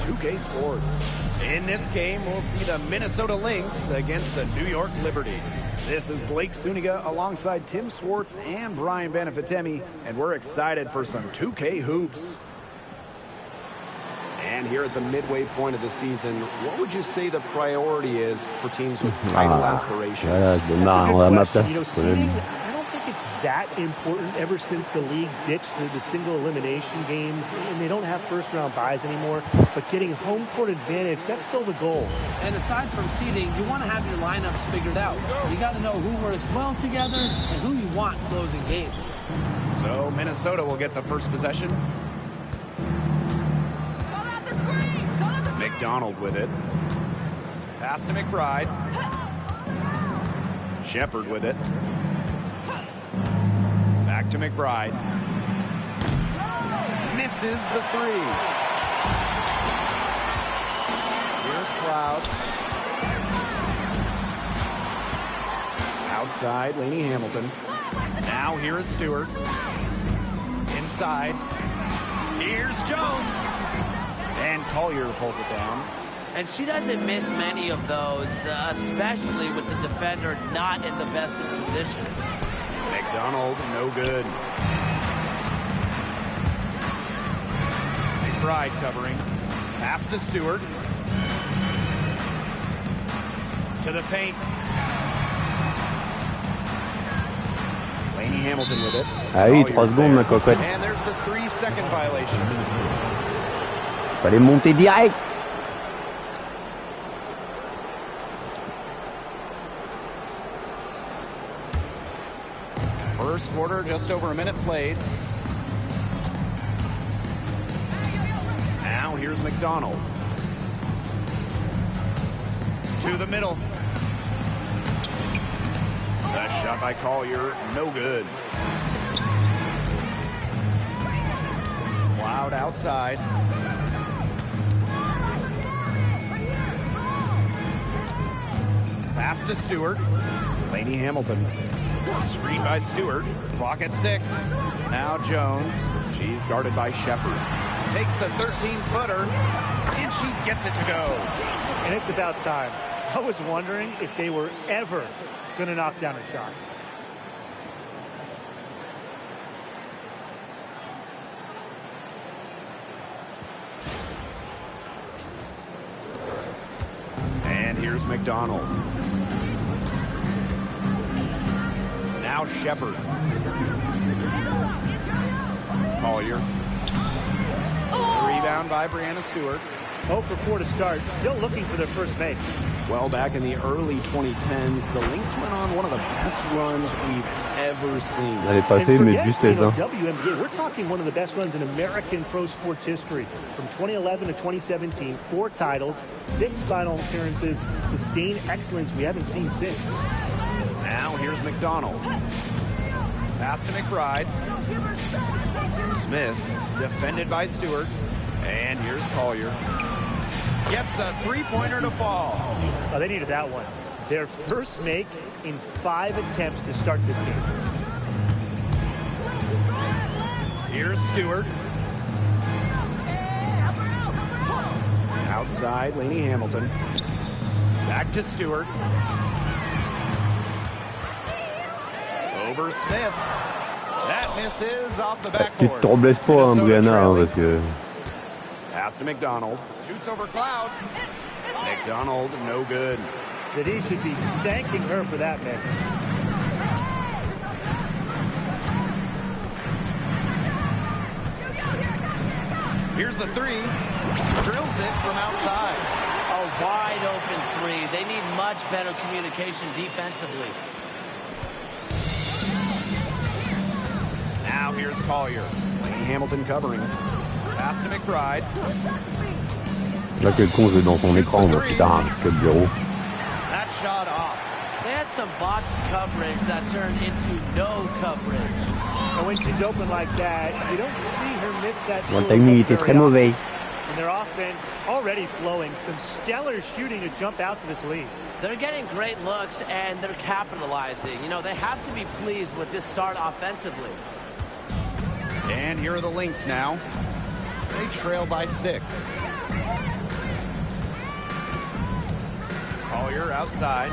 2K Sports. In this game, we'll see the Minnesota Lynx against the New York Liberty. This is Blake Suniga alongside Tim Swartz and Brian Benefitemi, and we're excited for some 2K hoops. And here at the midway point of the season, what would you say the priority is for teams with title aspirations? That's a good question. You know, seeding, I don't think it's that important ever since the league ditched the single elimination games, and they don't have first-round buys anymore. But getting home court advantage, that's still the goal. And aside from seeding, you want to have your lineups figured out. You got to know who works well together and who you want closing games. So Minnesota will get the first possession. McDonald with it. Pass to McBride. Shepard with it. Back to McBride. Misses the three. Here's Cloud. Outside, Laney Hamilton. Now here is Stewart. Inside. Here's Jones. And Collier pulls it down. And she doesn't miss many of those, especially with the defender not in the best of positions. McDonald, no good. McBride covering. Pass to Stewart. To the paint. Laney Hamilton with it. Ah oui, 3 secondes, ma cocotte. And there's the 3-second violation. Fallait monter direct. First quarter, just over a minute played. Now here's McDonald. To the middle. That shot by Collier, no good. Cloud outside. Pass to Stewart. Laney Hamilton. Screen by Stewart. Clock at 6. Now Jones. She's guarded by Shepard. Takes the 13-footer, and she gets it to go. And it's about time. I was wondering if they were ever going to knock down a shot. And here's McDonald. Now Shepard. Collier. Rebound by Brianna Stewart. 0 for 4 to start. Still looking for their first make. Well, back in the early 2010s, the Lynx went on one of the best runs we've ever seen. Elle est passée, mais de justesse. WNBA, we're talking one of the best runs in American pro sports history. From 2011 to 2017, 4 titles, 6 final appearances, sustained excellence we haven't seen since. Now here's McDonald. Pass to McBride. Smith, defended by Stewart. And here's Collier. Gets a three-pointer to fall. Oh, they needed that one. Their first make in 5 attempts to start this game. Here's Stewart. Outside, Laney Hamilton. Back to Stewart. Over Smith. That misses off the Tu backboard. te blesses pas, hein, Brianna, parce que... Pass to McDonald. Shoots over Cloud. McDonald, no good. He should be thanking her for that miss. Here's the three. Drills it from outside. A wide open three. They need much better communication defensively. Now here's Collier. Laney Hamilton covering. Pass to McBride. Là, quel con joue dans son écran, moi, putain, quel bureau. That shot off. They had some box coverage that turned into no coverage. And when she's open like that, you don't see her miss that. Mon timing était très mauvais. And their offense already flowing. Some stellar shooting to jump out to this lead. They're getting great looks, and they're capitalizing. You know, they have to be pleased with this start offensively. And here are the Lynx now. They trail by 6. Collier outside.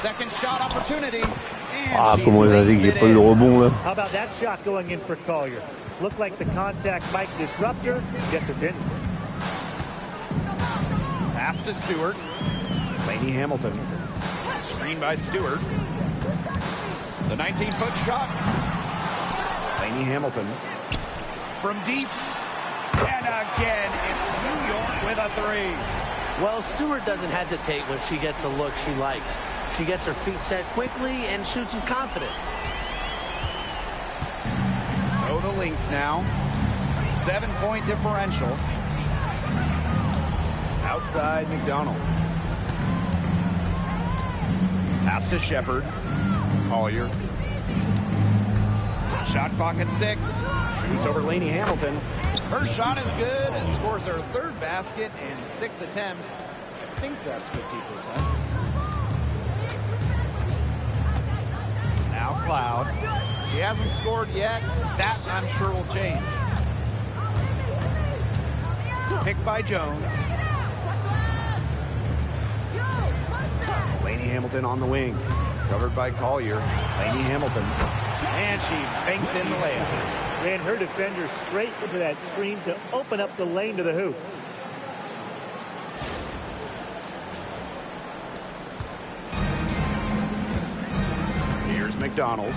Second shot opportunity. Ah, comment il a dit qu'il n'y a pas eu le rebond là. How about that shot going in for Collier? Looked like the contact might disrupt her. Guess it didn't. Pass to Stewart. Laney Hamilton. Screen by Stewart. The 19-foot shot. Laney Hamilton. From deep. And again, it's New York with a three. Well, Stewart doesn't hesitate when she gets a look she likes. She gets her feet set quickly and shoots with confidence. So the Lynx now. 7-point differential. Outside McDonald. Pass to Shepard. Collier. Shot clock at 6. Shoots over Laney Hamilton. Her shot is good and scores her third basket in 6 attempts. I think that's 50%. Now Cloud. She hasn't scored yet. That, I'm sure, will change. Picked by Jones. Laney Hamilton on the wing. Covered by Collier. Laney Hamilton. And she banks in the layup. Ran her defender straight into that screen to open up the lane to the hoop. Here's McDonald.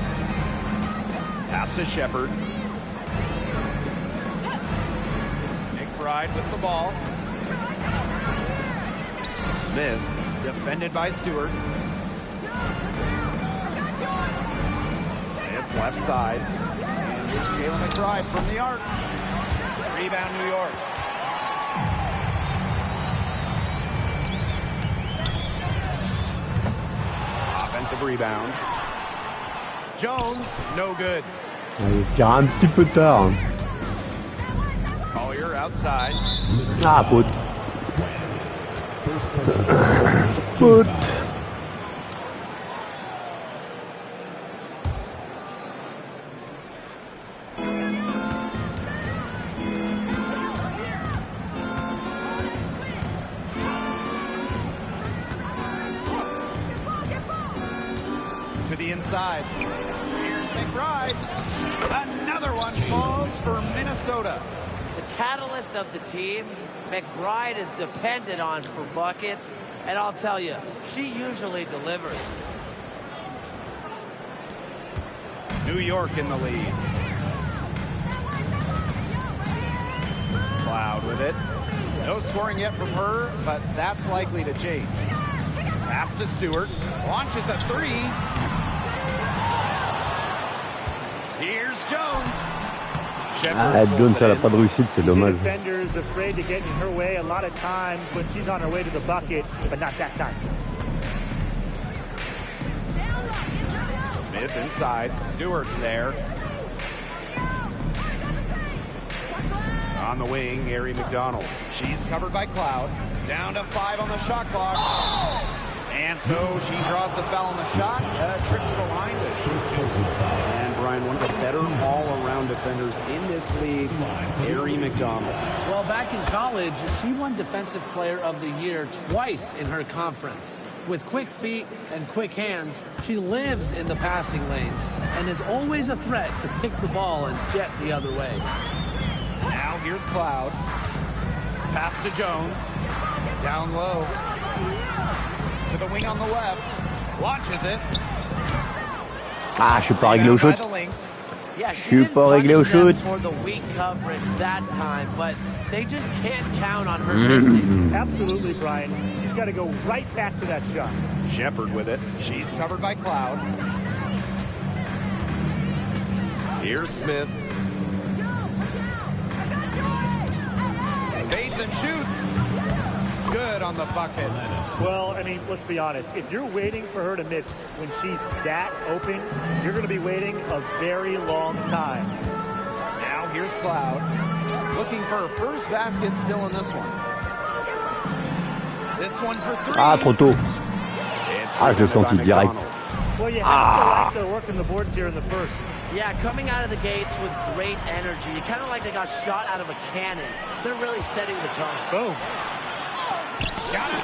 Pass to Shepard. McBride with the ball. Smith defended by Stewart. Smith left side. And here's Kayla McBride from the arc. Rebound New York. Offensive rebound. Jones, no good. Il tire un petit peu tard. Collier outside. Ah, faute. Faute. To the inside. Here's McBride. Another one falls for Minnesota. The catalyst of the team, McBride is depended on for buckets, and I'll tell you, she usually delivers. New York in the lead. Cloud with it. No scoring yet from her, but that's likely to change. Pass to Stewart. Launches a three. Here's Jones. Ah, Jones, elle n'a pas de réussite, c'est dommage. Defenders afraid to get in her way a lot of times when she's on her way to the bucket, but not that time. Smith inside. Stewart's there. On the wing, Gary McDonald. She's covered by Cloud. Down to 5 on the shot clock. And so she draws the foul on the shot. Trip to the line to shoot. And Brian, one of the better all-around defenders in this league, Gary McDonald. Well, back in college, she won Defensive Player of the Year twice in her conference. With quick feet and quick hands, she lives in the passing lanes and is always a threat to pick the ball and jet the other way. Now here's Cloud. Pass to Jones. Down low. To the wing on the left. Launches it. Ah, je suis pas réglé au shoot. Yeah, Je suis pas réglé au shoot. For the weak coverage that time, but they just can't count on her missing. Absolutely, Brian. She's got to go right back to that shot. Shepard with it. She's covered by Cloud. Here's Smith. Fades and shoots. Good on the bucket. Well, I mean, let's be honest. If you're waiting for her to miss when she's that open, you're going to be waiting a very long time. Now here's Cloud. Looking for her first basket still in this one. This one for 3. Ah, trop tôt. Ah, je l'ai senti direct. Well, you have to like their work in the boards here in the first. Yeah, coming out of the gates with great energy. Kind of like they got shot out of a cannon. They're really setting the tone. Boom.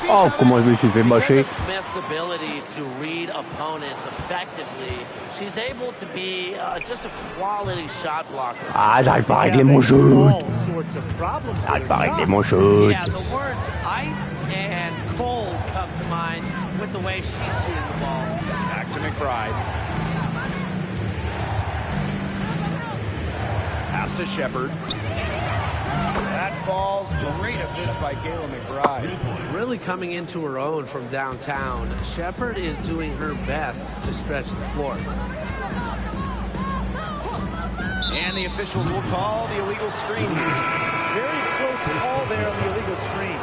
Oh, comment je me suis fait mâcher. Because of Smith's ability to read opponents effectively, she's able to be just a quality shot blocker. Ah, j'arrive pas à régler mon shoot. J'arrive pas à régler mon shoot. Yeah, the words ice and cold come to mind with the way she's shooting the ball. Back to McBride. Pass to Shepard. That falls. Great assist by Kayla McBride. Really coming into her own from downtown. Shepard is doing her best to stretch the floor. And the officials will call the illegal screen. Very close call there on the illegal screen.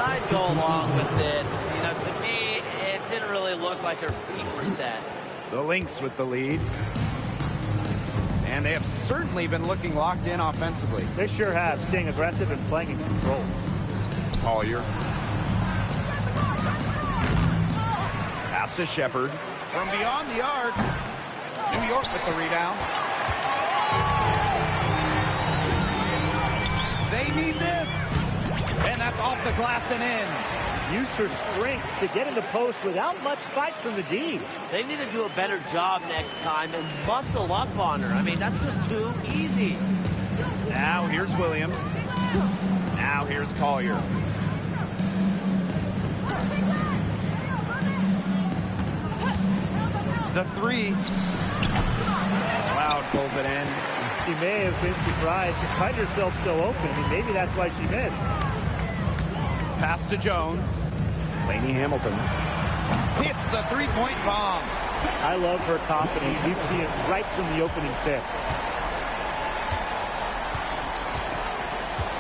I'd go along with it. You know, to me, it didn't really look like her feet were set. The Lynx with the lead. And they have certainly been looking locked in offensively. They sure have, staying aggressive and playing in control. Collier. Pass to Shepard. From beyond the arc. New York with the rebound. They need this. And that's off the glass and in. Used her strength to get in the post without much fight from the D. They need to do a better job next time and muscle up on her. I mean, that's just too easy. Now here's Williams. Now here's Collier. The three. Loud pulls it in. She may have been surprised to find herself so open, and maybe that's why she missed. Pass to Jones. Lainey Hamilton hits the three-point bomb. I love her confidence. We've seen it right from the opening tip.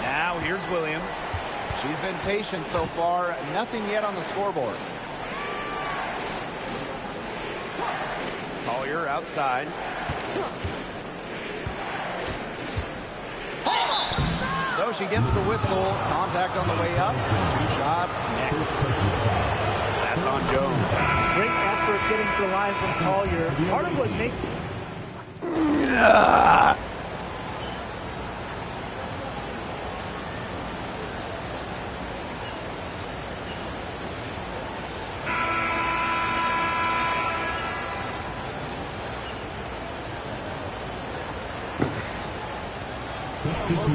Now here's Williams. She's been patient so far. Nothing yet on the scoreboard. Collier outside. So she gets the whistle. Contact on the way up. 2 shots next. That's on Jones. Great effort getting to the line from Collier. Part of what makes...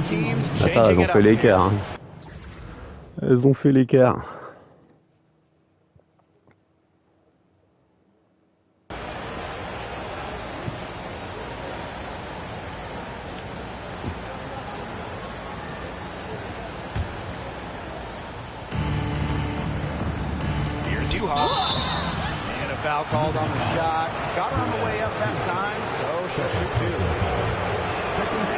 Teams Ah, ça, elles ont fait l'écart. Hein. Elles ont fait l'écart. Here's Uhas. And a foul called on the shot. Got her on the way up that time, so she'll shoot 2.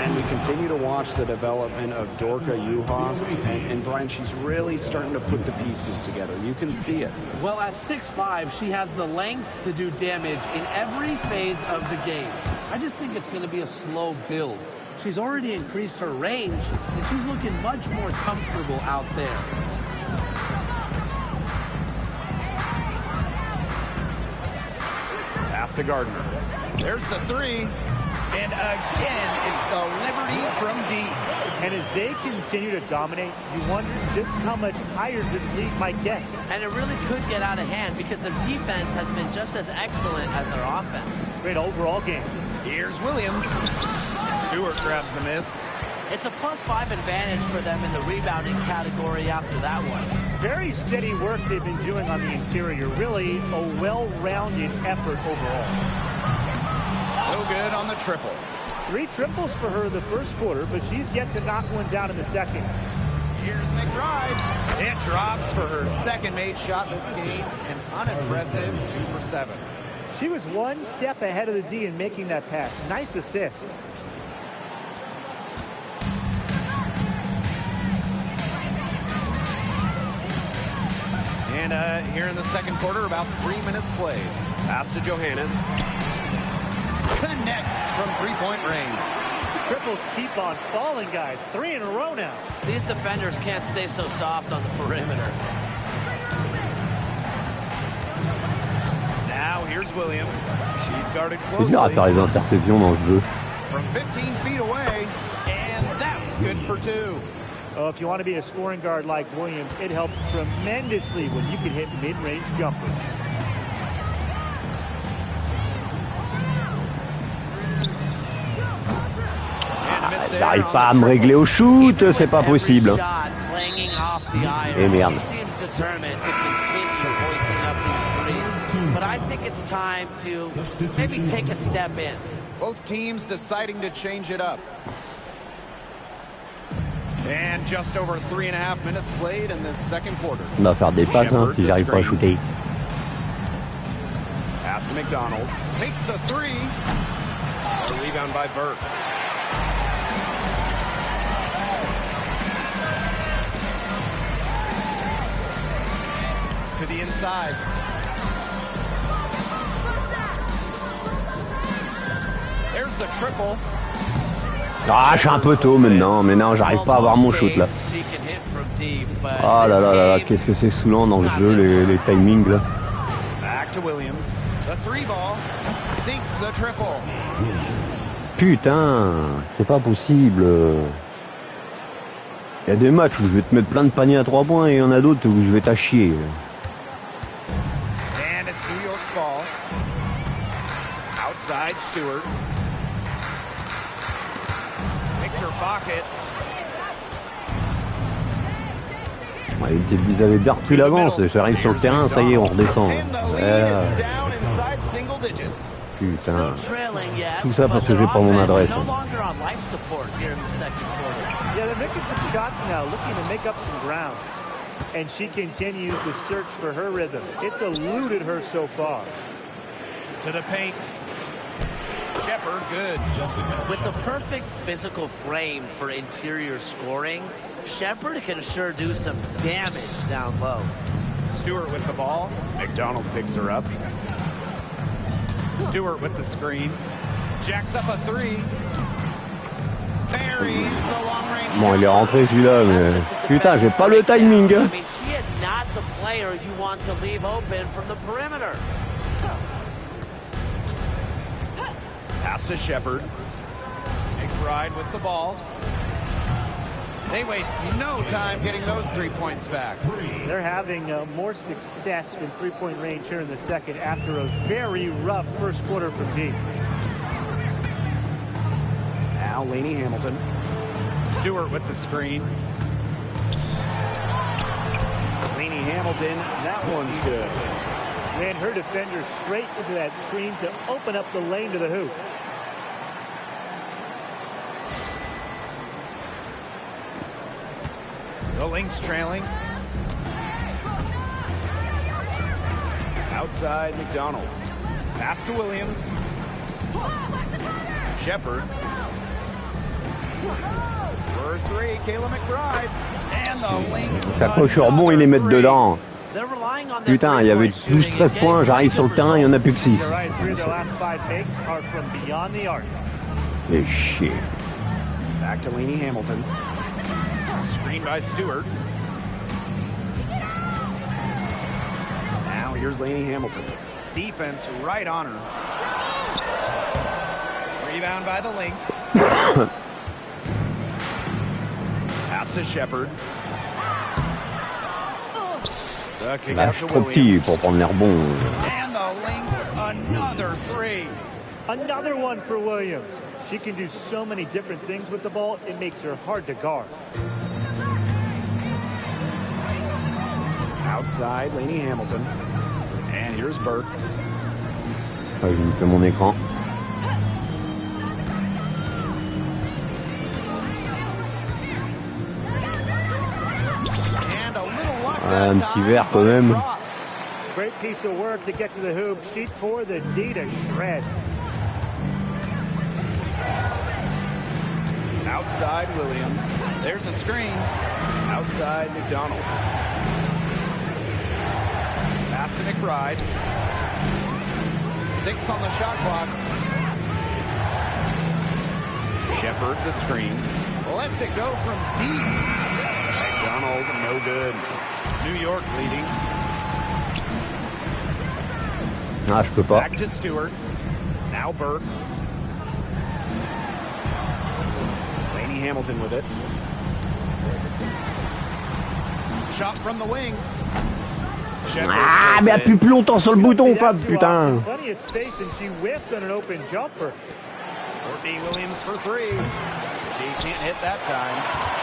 And we continue to watch the development of Dorka Uhas. And Brian, she's really starting to put the pieces together. You can see it. Well, at 6'5", she has the length to do damage in every phase of the game. I just think it's going to be a slow build. She's already increased her range, and she's looking much more comfortable out there. Pass to Gardner. There's the 3. And again, it's the Liberty from deep. And as they continue to dominate, you wonder just how much higher this league might get. And it really could get out of hand because their defense has been just as excellent as their offense. Great overall game. Here's Williams. Stewart grabs the miss. It's a +5 advantage for them in the rebounding category after that one. Very steady work they've been doing on the interior. Really a well-rounded effort overall. No good on the triple. 3 triples for her the first quarter, but she's yet to knock one down in the second. Here's McBride. It drops for her second made shot this game. An unimpressive 2 for 7. She was one step ahead of the D in making that pass. Nice assist. And here in the second quarter, about 3 minutes played. Pass to Johannes. Connects from three-point range. Triples keep on falling, guys. 3 in a row now. These defenders can't stay so soft on the perimeter. Now here's Williams. She's guarded C'est dur à closely faire les interceptions dans ce jeu. from 15 feet away, and that's good for 2. Oh, if you want to be a scoring guard like Williams, it helps tremendously when you can hit mid-range jumpers. J'arrive pas à me régler au shoot, c'est pas possible. Et merde. But I think it's time to maybe take a step in. Both teams deciding to change it up. And just over 3.5 minutes played in this second quarter. On va faire des passes hein, si j'arrive pas à shooter. Pass to McDonald. Makes the 3. A rebound by Burke. To the inside. There's the triple. Ah, je suis un peu tôt maintenant, mais non, j'arrive pas à avoir mon shoot là. Oh là là là, qu'est-ce que c'est saoulant dans le jeu, les timings là. Back to Williams. The 3-ball sinks the triple. Putain, c'est pas possible. Il y a des matchs où je vais te mettre plein de paniers à 3 points et il y en a d'autres où je vais t'achier. And it's New York's ball. Outside Stewart. Pocket. Ouais, ils avaient bien repris l'avance, j'arrive sur le terrain, ça y est, on redescend. Putain. Tout ça parce que j'ai pas mon adresse. Yeah, they're making some shots now, looking to make up some ground. And she continues to search for her rhythm. It's eluded her so far. To the paint. Shepard, good. With the perfect physical frame for interior scoring, Shepard can sure do some damage down low. Stewart with the ball. McDonald picks her up. Stewart with the screen. Jacks up a 3. Buries the long range. Bon, il est rentré celui-là, mais putain, j'ai pas le timing. I mean, she is not the player you want to leave open from the perimeter. Pass to Shepard. McBride with the ball. They waste no time getting those 3 points back. They're having more success in three-point range here in the second after a very rough first quarter from deep. Now Laney Hamilton. Stewart with the screen. Laney Hamilton, that one's good. Ran her defender straight into that screen to open up the lane to the hoop. The Lynx trailing. Outside McDonald. Pass to Williams. Shepard. For 3, Kayla McBride. And the Lynx. Chaque fois que je suis rebond, ils les mettent dedans. Putain, il y avait 12-13 points, j'arrive sur le terrain, il n'y en a plus que 6. Et chier. Back to Laney Hamilton. Screen by Stewart. Now here's Laney Hamilton. Defense right on her. Rebound by the Lynx. Pass to Shepard. Bah, je suis trop petit pour prendre les rebonds. And the Lynx, another 3. Another one for Williams. She can do so many different things with the ball, it makes her hard to guard. Outside, Laney Hamilton. And here's Burke. Ah, j'ai mis mon écran. Un petit verre quand même. Great piece of work to get to the hoop. She tore the D to shreds. Outside Williams. There's a screen. Outside McDonald. Pass to McBride. 6 on the shot clock. Shepard the screen. Lets it go from deep. McDonald no good. New York leading. Ah, je peux pas. Back to Stewart. Now Burke. Lainey Hamilton with it. Shot from the wing. Ah, mais appuie plus longtemps sur le bouton, Fab, putain. Plenty of space and she whiffs on an open jumper. Courtney Williams for three. She can't hit that time.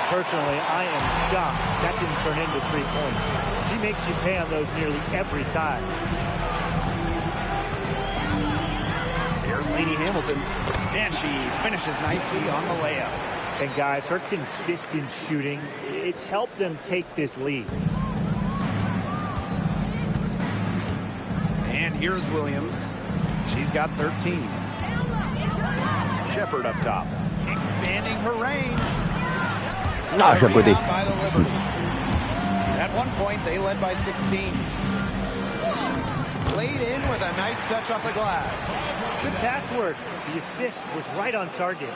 Personally, I am shocked that didn't turn into 3 points. She makes you pay on those nearly every time. Here's Lainey Hamilton. And she finishes nicely on the layup. And guys, her consistent shooting, it's helped them take this lead. And here's Williams. She's got 13. Shepard up top. Expanding her range. Ah, je suis à côté. At one point, they led by 16. Laid in with a nice touch off the glass. Good pass work. The assist was right on target.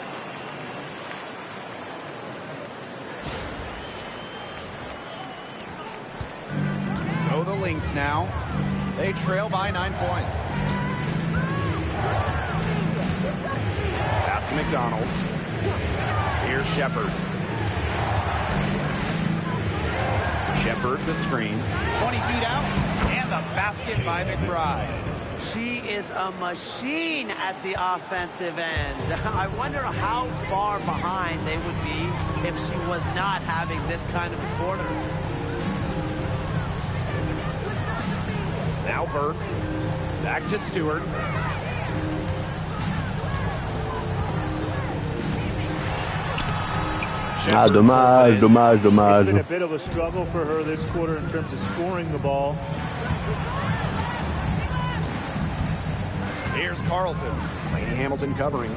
So the Lynx now. They trail by 9 points. Pass to McDonald. Here's Shepard. Shepard the screen. 20 feet out. And the basket by McBride. She is a machine at the offensive end. I wonder how far behind they would be if she was not having this kind of a quarter. Now Burke. Back to Stewart. Ah, dommage, dommage, dommage. It's been a bit of a struggle for her this quarter in terms of scoring the ball. Here's Carlton. Lainey Hamilton covering.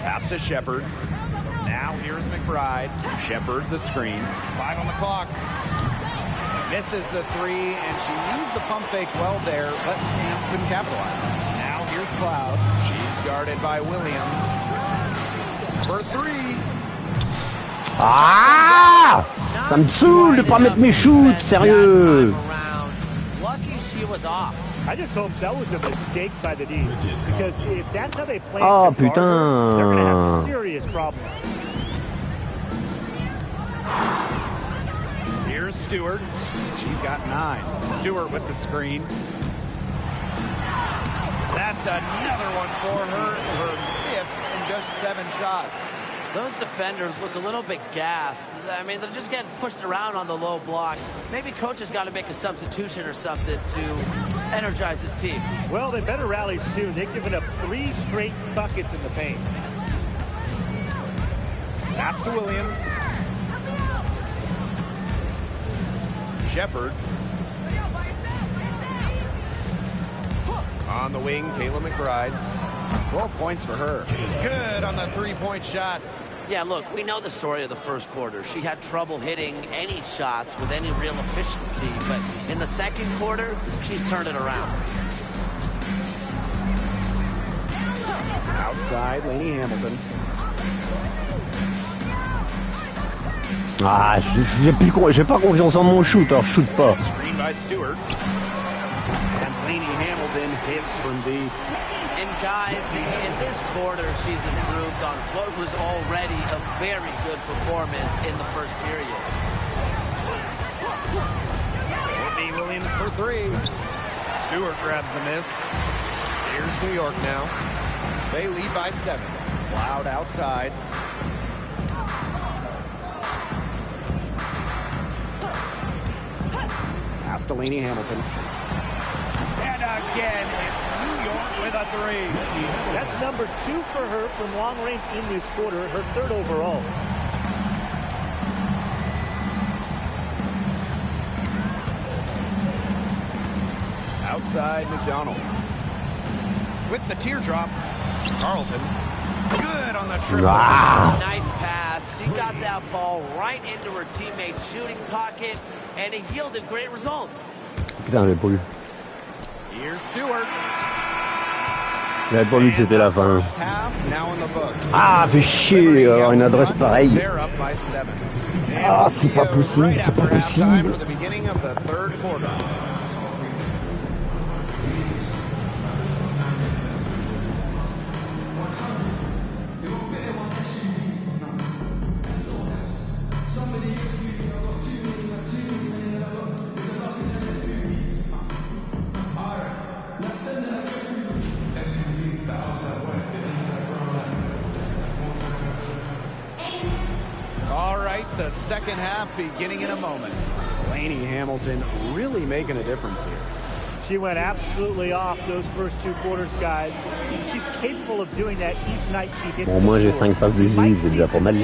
Pass to Shepard. Now here's McBride. Shepard the screen. 5 on the clock. Misses the three, and she used the pump fake well there, but couldn't capitalize. Now here's Cloud. She's guarded by Williams. For three. Ah! Ça me saoule de pas mettre mes shoots, sérieux. Lucky she was off. I just hope that was a mistake by the D, because if that's how they play, Oh, to guard her, they're going to putain. have serious problems. Here's Stewart. She's got 9. Stewart with the screen. That's another one for her. Her 5th in just 7 shots. Those defenders look a little bit gassed. I mean, they're just getting pushed around on the low block. Maybe coach has got to make a substitution or something to energize his team. Well, they better rally soon. They've given up 3 straight buckets in the paint. Pass to Williams. Shepard. On the wing, Kayla McBride. 12 points for her. Good on the 3-point shot. Yeah, look, we know the story of the first quarter. She had trouble hitting any shots with any real efficiency, but in the second quarter, she's turned it around. Outside, Lainey Hamilton. Ah, j'ai pas confiance en mon shoot, alors je shoot pas. Screen by Stewart. And Lainey Hamilton hits from deep. And guys, in this quarter, she's improved on what was already a very good performance in the first period. Courtney Williams for 3. Stewart grabs the miss. Here's New York now. They lead by 7. Cloud outside. Pass to Lainey Hamilton. And again, it's New York with a 3. That's number 2 for her from long range in this quarter, her 3rd overall. Outside McDonald. With the teardrop, Carlton. Good on the triple. Ah. Nice pass. She got that ball right into her teammate's shooting pocket, and it yielded great results. Putain, j'avais pas vu. Here's Stewart. J'avais pas vu que c'était la fin. Half now in the books. Ah, fait chier avoir une adresse pareille. They're up by 7. Ah, c'est pas possible, Right c'est pas after halftime possible. for the beginning of the 3rd quarter. right, the second half beginning in a moment. Lainey Hamilton really making a difference here. She went absolutely off those first 2 quarters, guys. She's capable of doing that each night she hits. Bon, moi j'ai 5 passes décisives, c'est déjà pas mal.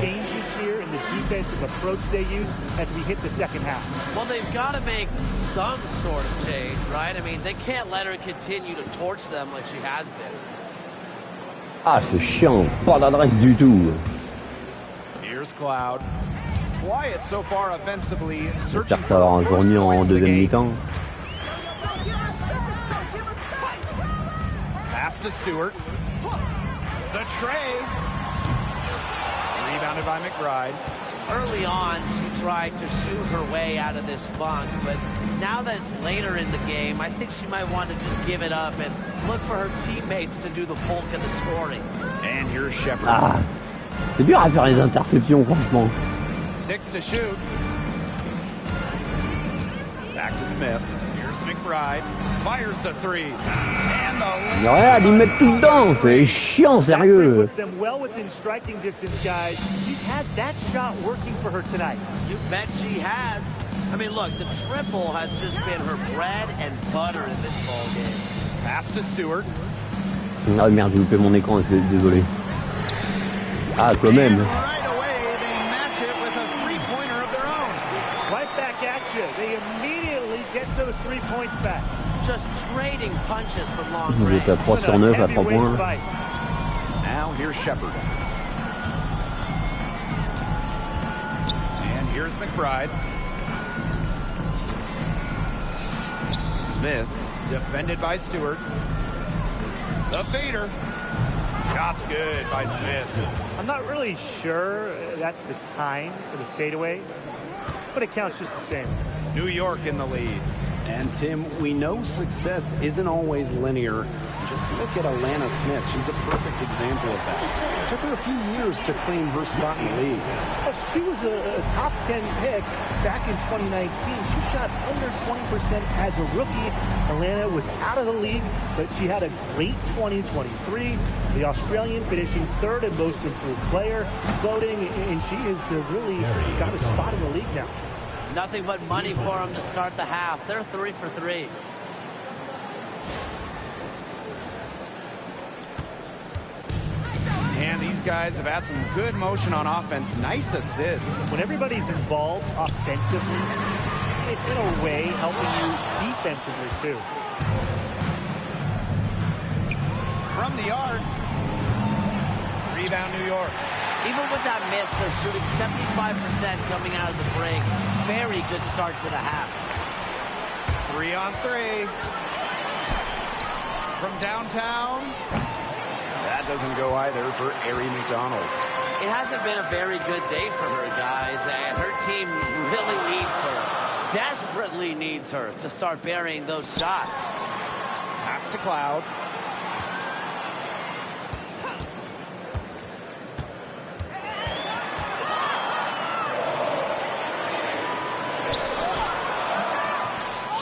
Defensive approach they use as we hit the second half. Well, they've got to make some sort of change, right? I mean, they can't let her continue to torch them like she has been. Ah, c'est chiant, pas d'adresse du tout. Here's Cloud. Quiet so far offensively. J'espère que ça va avoir un journée en deuxième mi-temps. Pass to Stewart. The tray. Rebounded by McBride. Early on, she tried to shoot her way out of this funk, but now that it's later in the game, I think she might want to just give it up and look for her teammates to do the bulk of the scoring. And here's Shepard. Ah, c'est dur à faire les interceptions, franchement. 6 to shoot. Back to Smith. Here's McBride. Fires the 3. And the Ouais, ils mettent tout dedans, c'est chiant, sérieux. Puts them well within striking distance, guys. She's had that shot working for her tonight. You bet she has. I mean, look, the triple has just been her bread and butter in this ball game. pass to Stewart. Ah merde, j'ai loupé mon écran, désolé. Ah, quand même. Right away, they match it with a three-pointer of their own. Right back at you. They immediately get those 3 points back. Just trading punches from long Vous range. êtes à 3 sur 9 à 3 points. Now here's Shepard. And here's McBride. Smith, defended by Stewart. The fader. Shot's good by Smith. I'm not really sure that's the time for the fadeaway, but it counts just the same. New York in the lead. And Tim, we know success isn't always linear. Just look at Alana Smith. She's a perfect example of that. It took her a few years to claim her spot in the league. Well, she was a top 10 pick back in 2019. She shot under 20% as a rookie. Alana was out of the league, but she had a great 2023. The Australian finishing third and most improved player voting, and she has really got a spot in the league now. Nothing but money for them to start the half. They're 3 for 3. And these guys have had some good motion on offense. Nice assists. When everybody's involved offensively, it's in a way helping you defensively too. From the arc. Rebound New York. Even with that miss, they're shooting 75% coming out of the break. Very good start to the half. 3 on 3. From downtown. That doesn't go either for Ari McDonald. It hasn't been a very good day for her, guys, and her team really needs her. Desperately needs her to start burying those shots. Pass to Cloud.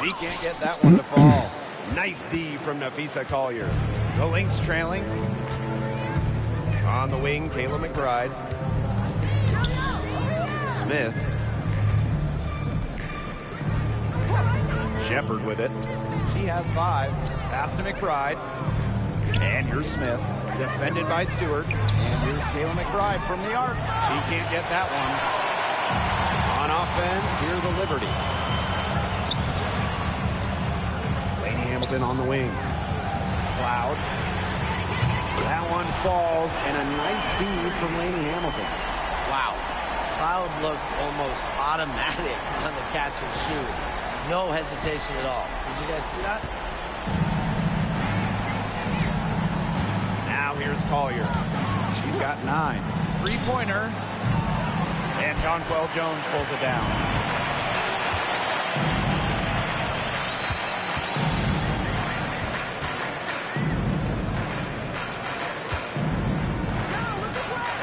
She can't get that one to fall. Nice D from Nafisa Collier. The Lynx trailing. On the wing, Kayla McBride. Smith. Shepard with it. She has 5. Pass to McBride. And here's Smith. Defended by Stewart. And here's Kayla McBride from the arc. She can't get that one. On offense, here's the Liberty. Hamilton on the wing. Cloud. That one falls, and a nice feed from Lainey Hamilton. Wow. Cloud looked almost automatic on the catch and shoot. No hesitation at all. Did you guys see that? Now here's Collier. She's got 9. Three-pointer. And Jonquel Jones pulls it down.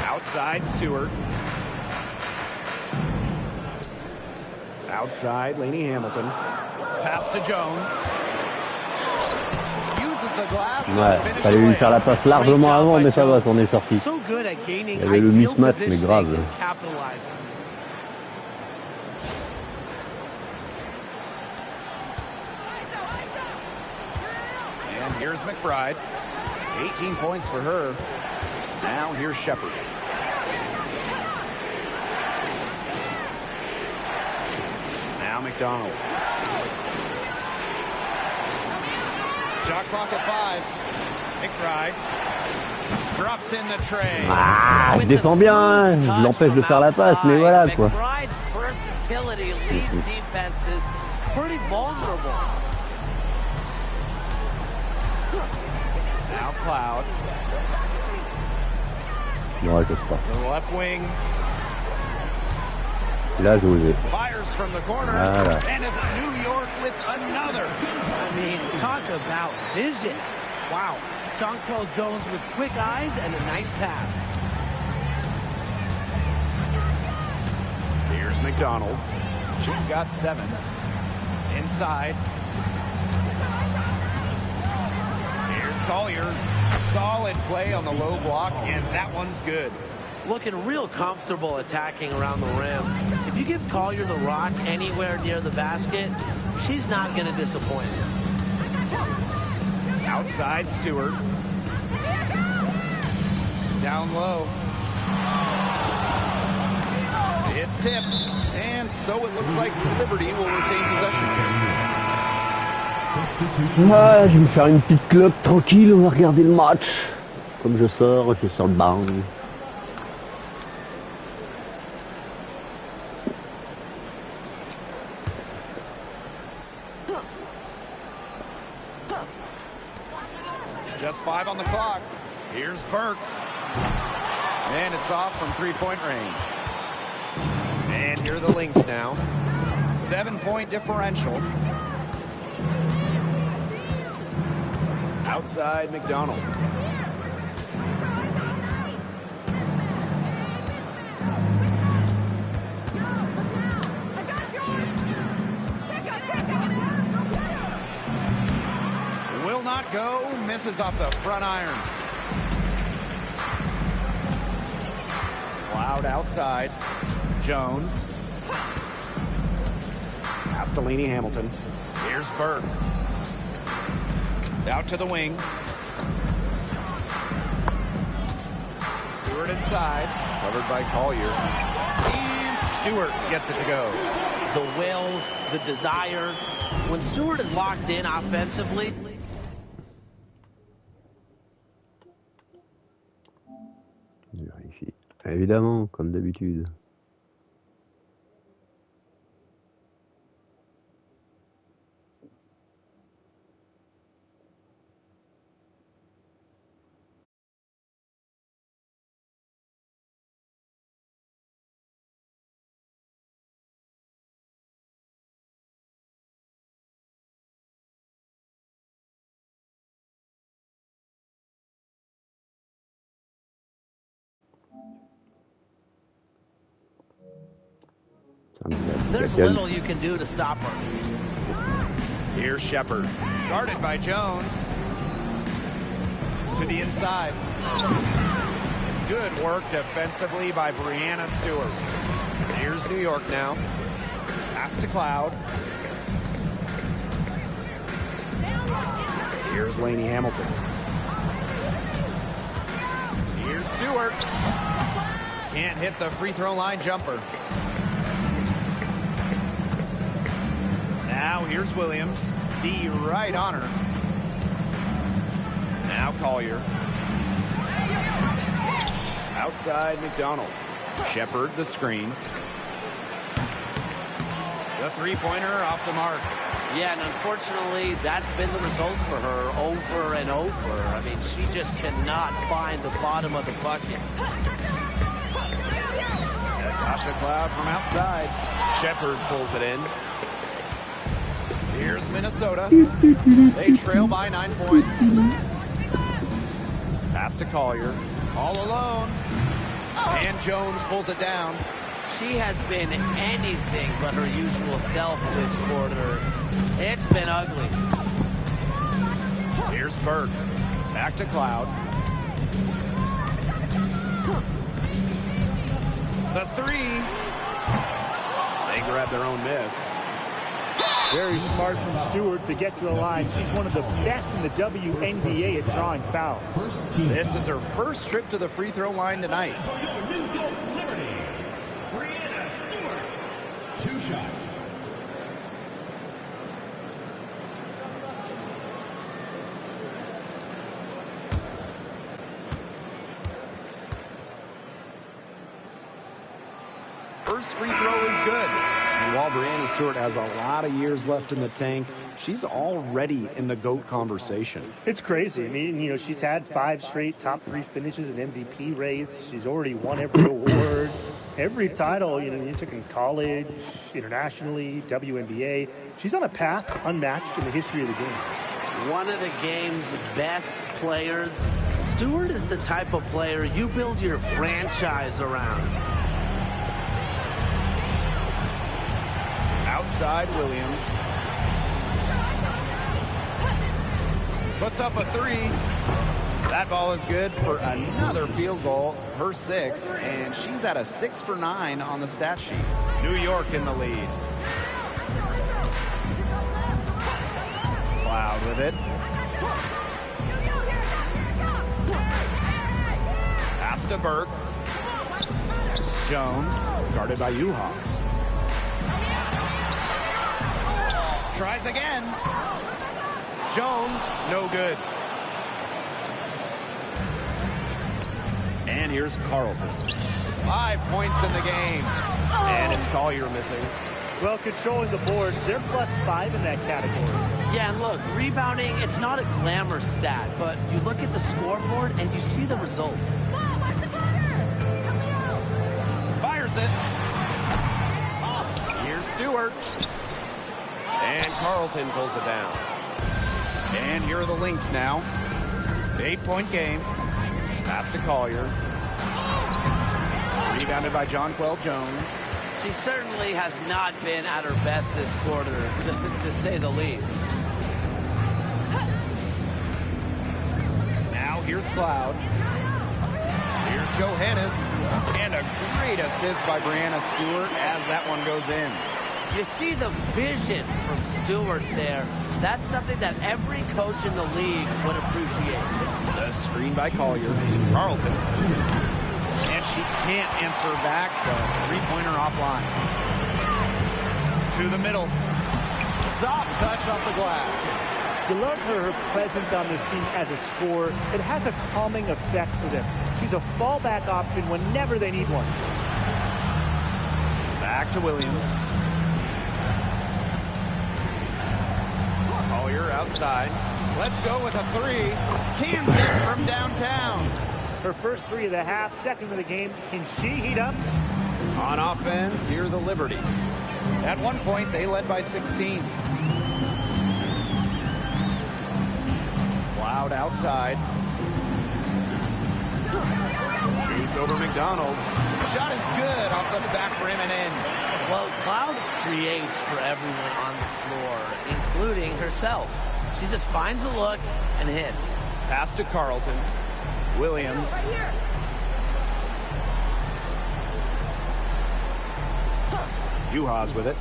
Outside Stewart. Outside Lainey Hamilton. Pass to Jones. Uses the glass. Ouais, fallait lui faire la passe largement avant, mais ça va, s'en est sorti. Il y avait le mismatch, mais grave. Here's McBride. 18 points for her. Now here's Shepard. Now McDonald. Shot clock at 5. McBride drops in the tray. Ah, je défends bien, je l'empêche de faire la passe, mais voilà quoi. McBride's versatility leaves defenses pretty vulnerable. Now Cloud. Ouais, ça se passe. The left wing. Là, j'ai osé. Fires from the corner. Voilà. And it's New York with another. I mean, talk about vision. Wow. Jonquel Jones with quick eyes and a nice pass. Here's McDonald. She's got 7. Inside. Here's Collier. Solid play on the low block, and that one's good. Looking real comfortable attacking around the rim. If you give Collier the rock anywhere near the basket, she's not going to disappoint. Outside Stewart. Down low. It's tipped. And so it looks like Liberty will retain possession. Ouais, je vais me faire une petite clope tranquille, on va regarder le match. Comme je sors, je suis sur le banc. Just 5 on the clock. Here's Burke. And it's off from three-point range. And here are the Lynx now. 7-point differential. Outside McDonald. Will not go. Misses off the front iron. Cloud outside. Jones. Pass to Laney Hamilton. Here's Burke. Out to the wing. Stewart inside. Covered by Collier. And Stewart gets it to go. The will, the desire. When Stewart is locked in offensively, Je vérifie. Évidemment, comme d'habitude. there's little you can do to stop her. Here's Shepard. Guarded by Jones. To the inside. Good work defensively by Brianna Stewart. Here's New York now. Pass to Cloud. Here's Laney Hamilton. Here's Stewart. Can't hit the free throw line jumper. Now here's Williams. D right on her. Now Collier. Outside McDonald. Shepard the screen. The three-pointer off the mark. Yeah, and unfortunately, that's been the result for her over and over. I mean, she just cannot find the bottom of the bucket. Natasha Cloud from outside. Shepard pulls it in. Here's Minnesota. They trail by 9 points. Pass to Collier. All alone. And Jones pulls it down. She has been anything but her usual self this quarter. It's been ugly. Here's Burke. Back to Cloud. The three. They grab their own miss. Very smart from Stewart to get to the line. She's one of the best in the WNBA at drawing fouls. This is her first trip to the free throw line tonight. Two shots. First free throw is good. And while Breanna Stewart has a lot of years left in the tank, she's already in the GOAT conversation. It's crazy. I mean, you know, she's had 5 straight top 3 finishes, an MVP race. She's already won every award, every title, you know, you took in college, internationally, WNBA. She's on a path unmatched in the history of the game. One of the game's best players. Stewart is the type of player you build your franchise around. Outside Williams. Puts up a 3. That ball is good for another field goal, her 6th, and she's at a 6 for 9 on the stat sheet. New York in the lead. Cloud with it. Pass to Burke. Jones, guarded by Uhas. Tries again. Jones, no good. And here's Carlton. 5 points in the game. And it's Collier missing. Well, controlling the boards, they're +5 in that category. Yeah, and look, rebounding, it's not a glamour stat, but you look at the scoreboard and you see the result. Fires it. Here's Stewart. And Carlton pulls it down. And here are the Lynx now. 8-point game. Pass to Collier. Rebounded by Jonquel Jones. She certainly has not been at her best this quarter, to say the least. Now here's Cloud. Here's Johannes. And a great assist by Breanna Stewart as that one goes in. You see the vision from Stewart there. That's something that every coach in the league would appreciate. The screen by Collier. Carlton. And she can't answer back. The three-pointer offline. To the middle. Soft touch off the glass. You love her presence on this team as a scorer. It has a calming effect for them. She's a fallback option whenever they need one. Back to Williams. Collier outside. Let's go with a 3. Cans it from downtown. Her first 3 of the half, second of the game. Can she heat up? On offense, here the Liberty. At one point, they led by 16. Cloud outside. Shoots over McDonald. Shot is good off the back rim and in. Well, Cloud creates for everyone on the floor, including herself. She just finds a look and hits. Pass to Carlton. Williams. Uhas with it.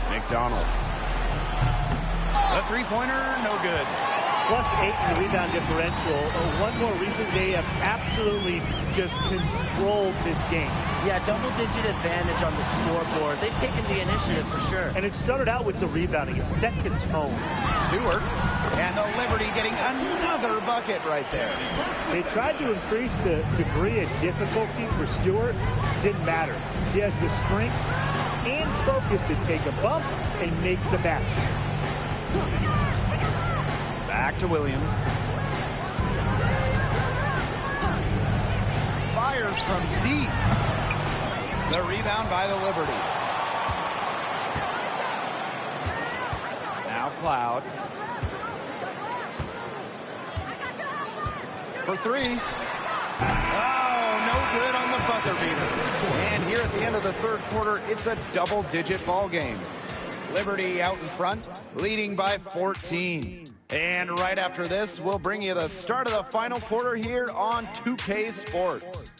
McDonald. The three-pointer, no good. +8 in the rebound differential. One more reason they have absolutely just controlled this game. Yeah, double-digit advantage on the scoreboard. They've taken the initiative for sure. And it started out with the rebounding. It sets a tone. Stewart and the Liberty getting another bucket right there. They tried to increase the degree of difficulty for Stewart. Didn't matter. She has the strength and focus to take a bump and make the basket. Back to Williams. Fires from deep. The rebound by the Liberty. Now Cloud. For 3. Oh, no good on the buzzer beater. And here at the end of the third quarter, it's a double-digit ball game. Liberty out in front, leading by 14. And right after this, we'll bring you the start of the final quarter here on 2K Sports.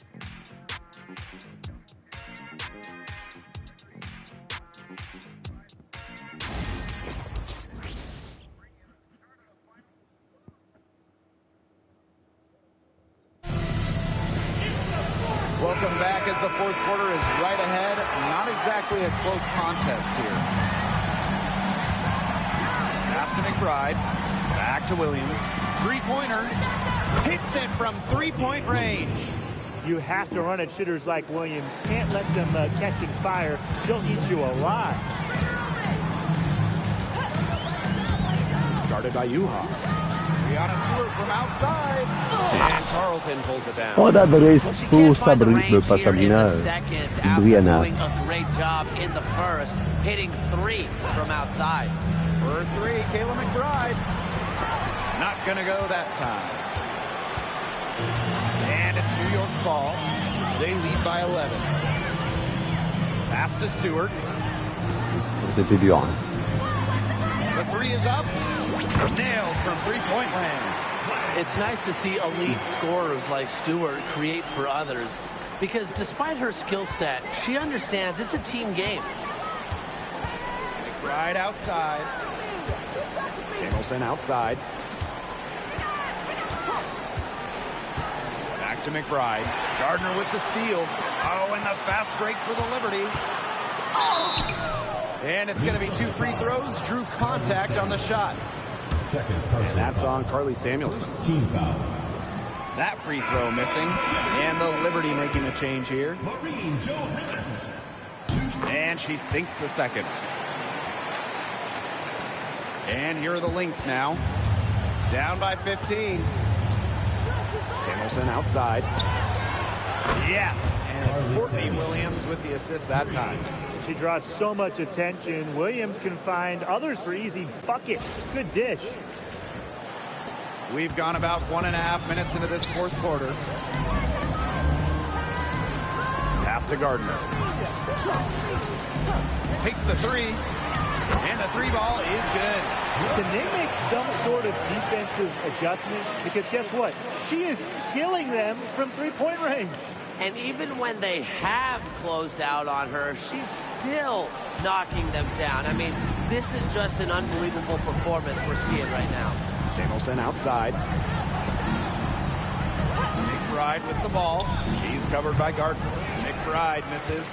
Welcome back as the fourth quarter is right ahead. Not exactly a close contest here. Pass to McBride. Back to Williams. Three-pointer. Hits it from three-point range. You have to run at shooters like Williams. Can't let them catching fire. She'll eat you alive. Guarded by Uhas. Brianna Stewart from outside. And Carlton pulls it down. On adresse Well, pour Sabrina, pas Sabrina, Brianna. Doing a great job in the first, hitting three from outside. For three, Kayla McBride. Not going to go that time. And it's New York's ball. They lead by 11. Pass to Stewart. C'était dur. Hein. The three is up. Nailed from three-point land. It's nice to see elite scorers like Stewart create for others, because despite her skill set, she understands it's a team game. McBride outside. Samuelson outside. Back to McBride. Gardner with the steal. Oh, and the fast break for the Liberty. And it's going to be two free throws. Drew contact on the shot. And that's on Carly Samuelson. Team foul. That free throw missing. And the Liberty making a change here. And she sinks the second. And here are the Lynx now. Down by 15. Samuelson outside. Yes. And it's Courtney Williams with the assist that time. She draws so much attention. Williams can find others for easy buckets. Good dish. We've gone about 1.5 minutes into this fourth quarter. Pass to Gardner. Takes the three. And the three ball is good. Can they make some sort of defensive adjustment? Because guess what? She is killing them from three-point range. And even when they have closed out on her, she's still knocking them down. I mean, this is just an unbelievable performance we're seeing right now. Samuelson outside. McBride with the ball. She's covered by Gardner. McBride misses.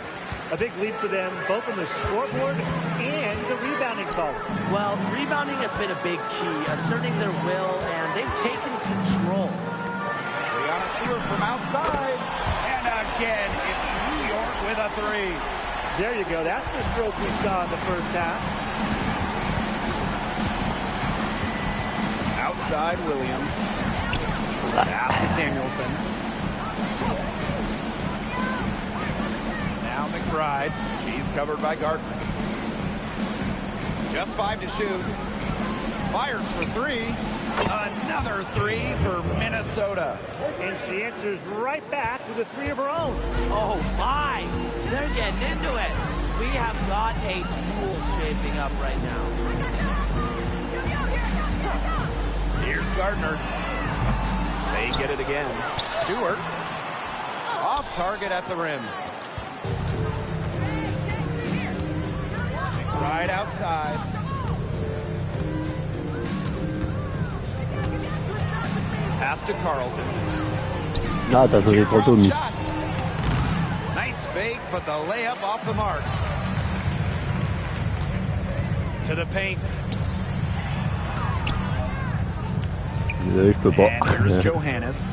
A big lead for them, both on the scoreboard and the rebounding column. Well, rebounding has been a big key, asserting their will, and they've taken control. Brianna Stewart from outside. And again, it's New York with a three. There you go. That's the stroke we saw in the first half. Outside Williams. Pass to Samuelson. Now McBride. She's covered by Gardner. Just 5 to shoot. Fires for three. Another three for Minnesota. And she answers right back with a three of her own. Oh, my. They're getting into it. We have got a duel shaping up right now. Here's Gardner. They get it again. Stewart. Off target at the rim. Right outside. Pass to Carlton. Ah, t'as joué trop tôt, Miss. Nice fake, but the layup off the mark. To the paint. Désolé, je peux pas. And here's Johannes.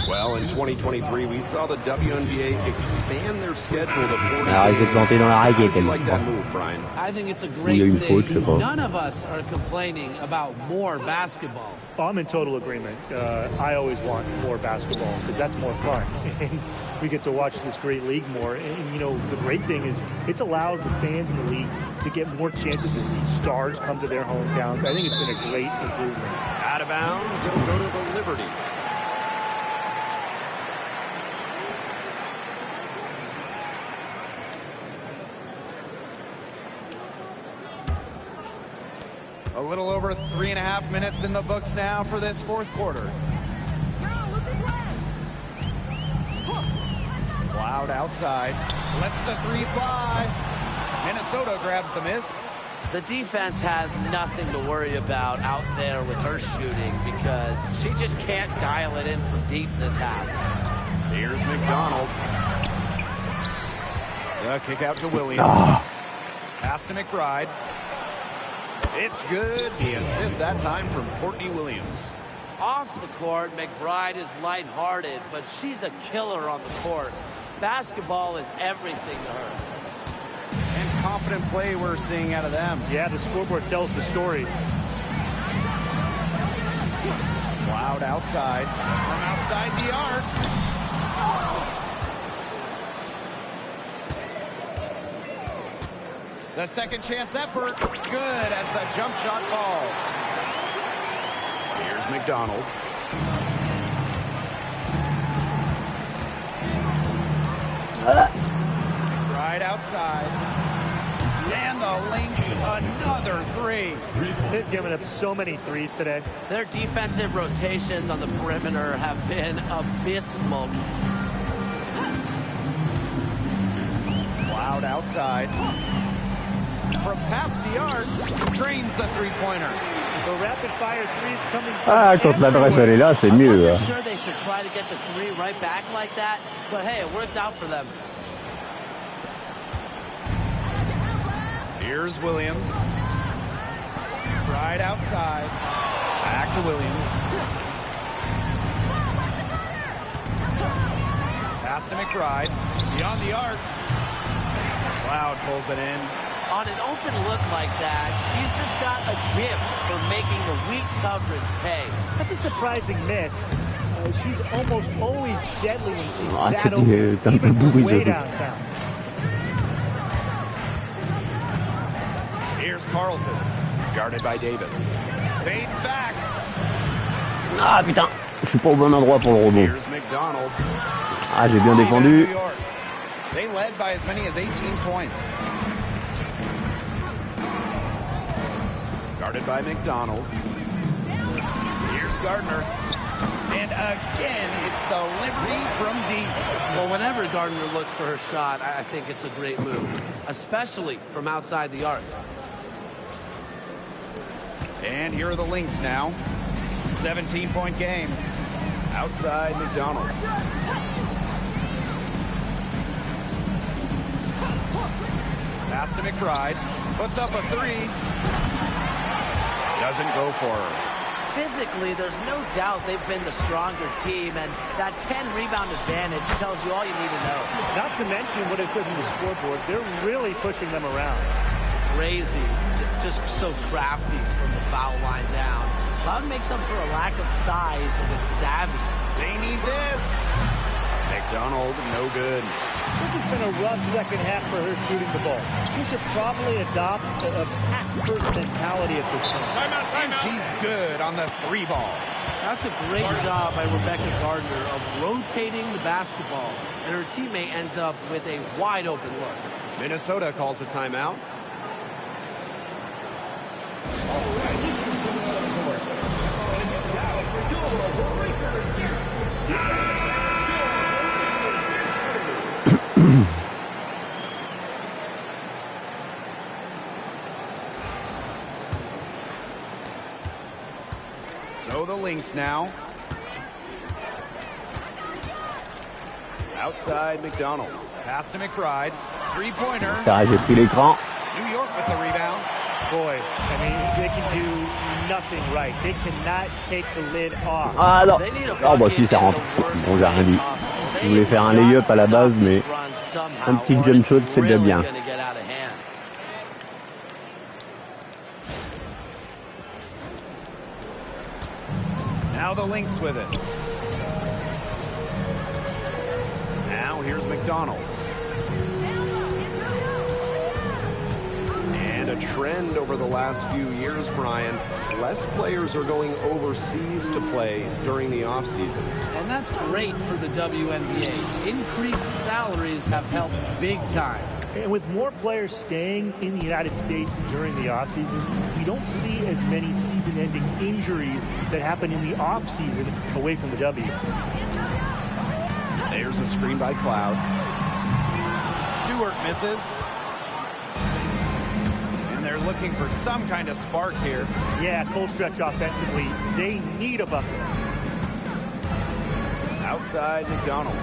Well, in 2023, we saw the WNBA expand their schedule to 40 Alors, il s'est planté dans la raquette, elle. like that move, Brian. I think it's a Il y a great une faute, je sais thing. pas. None of us are complaining about more basketball. Oh, I'm in total agreement. I always want more basketball because that's more fun. And we get to watch this great league more. And, you know, the great thing is it's allowed the fans in the league to get more chances to see stars come to their hometowns. I think it's been a great improvement. Out of bounds. It'll go to the Liberty. A little over 3.5 minutes in the books now for this fourth quarter. Loud outside. Lets the three fly. Minnesota grabs the miss. The defense has nothing to worry about out there with her shooting because she just can't dial it in from deep this half. Here's McDonald. The kick out to Williams. Pass to McBride. It's good. The assist that time from Courtney Williams. Off the court, McBride is lighthearted, but she's a killer on the court. Basketball is everything to her. And confident play we're seeing out of them. Yeah, the scoreboard tells the story. Cloud outside. From outside the arc. The second chance effort. Good as the jump shot falls. Here's McDonald. Right outside. And the Lynx, another three. They've given up so many threes today. Their defensive rotations on the perimeter have been abysmal. Cloud outside. From past the arc, drains the three-pointer. The rapid-fire threes coming Ah, quand l'adresse elle est là, c'est mieux. I wasn't sure they should try to get the three right back like that, but hey, it worked out for them. Here's Williams. Right outside. Back to Williams. Pass to McBride. Beyond the arc. Cloud pulls it in. On an open look like that, she's just got a gift for making the weak coverage pay. That's a surprising miss. She's almost always deadly when she's Ah, that c'était open, un peu even bourré, way ça. downtown. Here's Carlton. Guarded by Davis. Fades back. Ah putain, je suis pas au bon endroit pour le rebond. Here's McDonald. Ah, j'ai bien défendu. They led by as many as 18 points. Guarded by McDonald. Here's Gardner. And again, it's the Liberty from deep. Well, whenever Gardner looks for her shot, I think it's a great move, especially from outside the arc. And here are the Lynx now. 17-point game. Outside McDonald. Pass to McBride. Puts up a three. Doesn't go for her. Physically, there's no doubt they've been the stronger team, and that 10-rebound advantage tells you all you need to know. Not to mention what it says in the scoreboard, they're really pushing them around. Crazy, just so crafty from the foul line down. Cloud makes up for a lack of size with savvy. They need this. McDonald, no good. This has been a rough second half for her shooting the ball. She should probably adopt a pass-first mentality at this point. And she's good on the three ball. That's a great job by Rebecca Gardner of rotating the basketball, and her teammate ends up with a wide-open look. Minnesota calls a timeout. So the Lynx now. Outside McDonald. Pass to McBride. Three-pointer. Ah, j'ai pris l'écran. New York with the rebound. Boy, I mean, they can do nothing right. They cannot take the lid off. Ah non. Ah bah si, ça rentre. Bon, j'ai rien dit. Je voulais faire un lay-up à la base, mais un petit jump shot, c'est déjà bien. Now the Lynx with it. Now here's McDonald. And a trend over the last few years, Brian. Less players are going overseas to play during the offseason. And that's great for the WNBA. Increased salaries have helped big time. And with more players staying in the United States during the offseason, we don't see as many season-ending injuries that happen in the offseason away from the W. There's a screen by Cloud. Stewart misses. And they're looking for some kind of spark here. Yeah, cold stretch offensively. They need a bucket. Outside McDonald.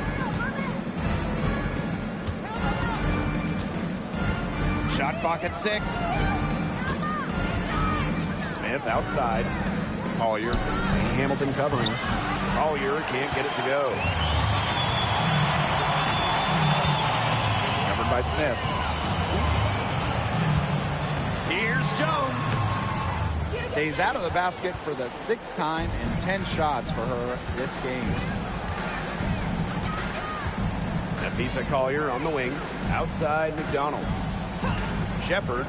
Shot clock at 6. Smith outside. Collier. Hamilton covering. Collier can't get it to go. Covered by Smith. Here's Jones. Stays out of the basket for the 6th time and 10 shots for her this game. Nafisa Collier on the wing. Outside McDonald. Shepard.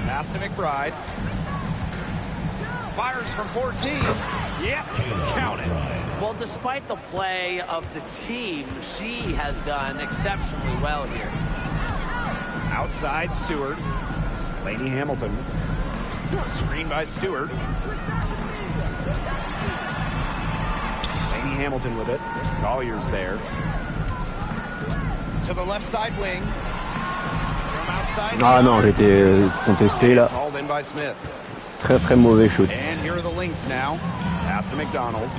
Pass to McBride. Fires from 14. Yep, count it. Well, despite the play of the team, she has done exceptionally well here. Outside Stewart. Laney Hamilton. Screen by Stewart. Laney Hamilton with it. Collier's there. To the left side wing. From outside. Ah non, j'étais contesté là. It's hauled in by Smith. Très très mauvais shoot. And here are the Lynx now. Pass to McDonald.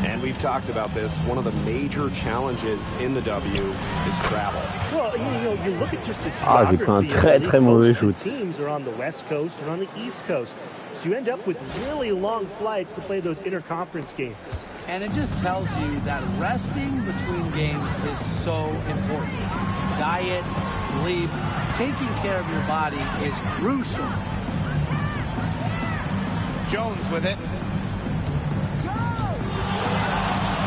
And we've talked about this. One of the major challenges in the W is travel. Well, you look at just the Ah, j'ai pris un très très mauvais shoot. Teams are on the West Coast and on the East Coast. So you end up with really long flights to play those interconference games. And it just tells you that resting between games is so important. Diet, sleep, taking care of your body is crucial. Jones with it.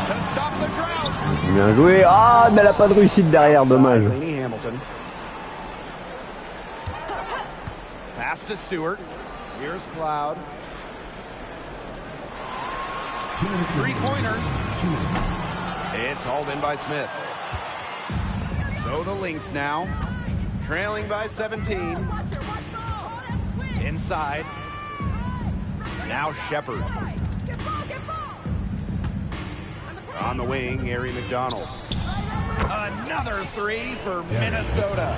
To stop the drought. Bien joué. Ah, mais elle a pas de réussite derrière, dommage. Laney Hamilton. Pass to Stewart. Here's Cloud. Three-pointer. It's hauled in by Smith. So the Lynx now, trailing by 17. Inside. Now Shepard. On the wing, Ari McDonald. Another 3 for Minnesota.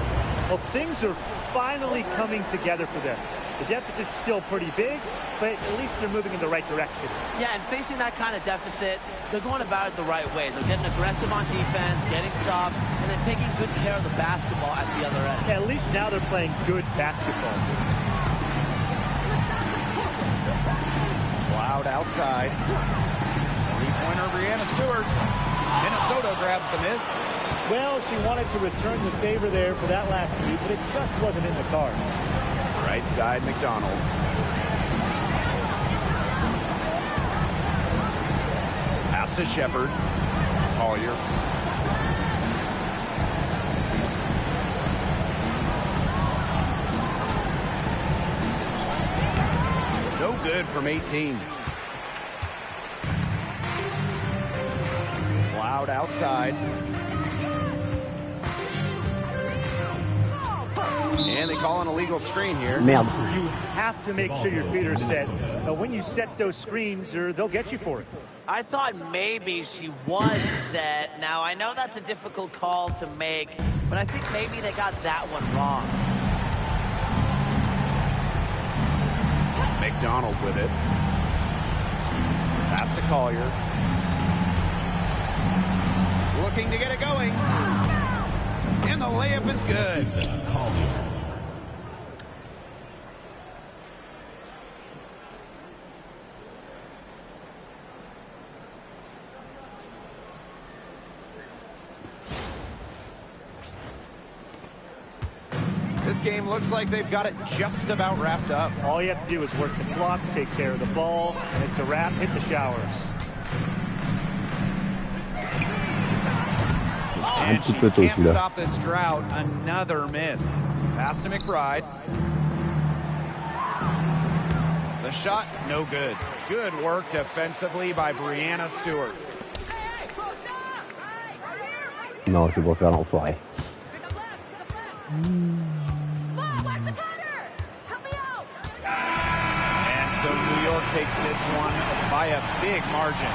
Well, things are finally coming together for them. The deficit's still pretty big, but at least they're moving in the right direction. Yeah, and facing that kind of deficit, they're going about it the right way. They're getting aggressive on defense, getting stops, and then taking good care of the basketball at the other end. Yeah, at least now they're playing good basketball. Cloud outside. Three-pointer, Brianna Stewart. Minnesota grabs the miss. Well, she wanted to return the favor there for that last beat, but it just wasn't in the cards. Right side, McDonald. Pass to Shepard. Collier. No good from 18. Cloud outside. And they call an illegal screen here. Merde. You have to make sure your feet are set. When you set those screens, they'll get you for it. I thought maybe she was set. Now, I know that's a difficult call to make, but I think maybe they got that one wrong. McDonald with it. Pass to Collier. Looking to get it going. And the layup is good. This game looks like they've got it just about wrapped up. All you have to do is work the clock, take care of the ball, and it's a wrap. Hit the showers. And she can't stop this drought. Another miss. Pass to McBride. The shot, no good. Good work defensively by Brianna Stewart. Non, je vais pas faire l'enfoiré. And so New York takes this one by a big margin.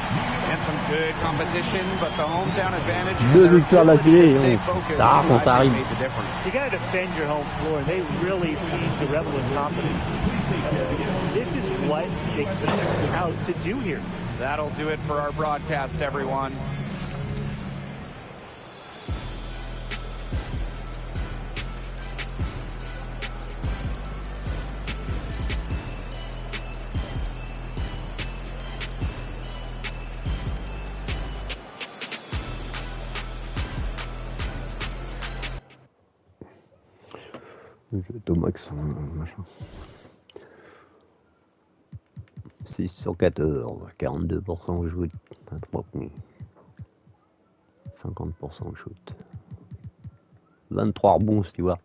And some good competition, but the hometown advantage Deux and their victoires ability to d'affilée, stay hein. focused, Ça quand ça I arrive. think, made the difference. You got to defend your home floor, and they really seem to revel in confidence. This is what they came out to do here. That'll do it for our broadcast, everyone. Je vais être au max. Machin. 6 sur 14, 42% au shoot, à 3 points. 50% au shoot. 23 rebonds, Stewart.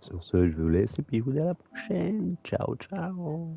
Sur ce, je vous laisse et puis je vous dis à la prochaine. Ciao, ciao.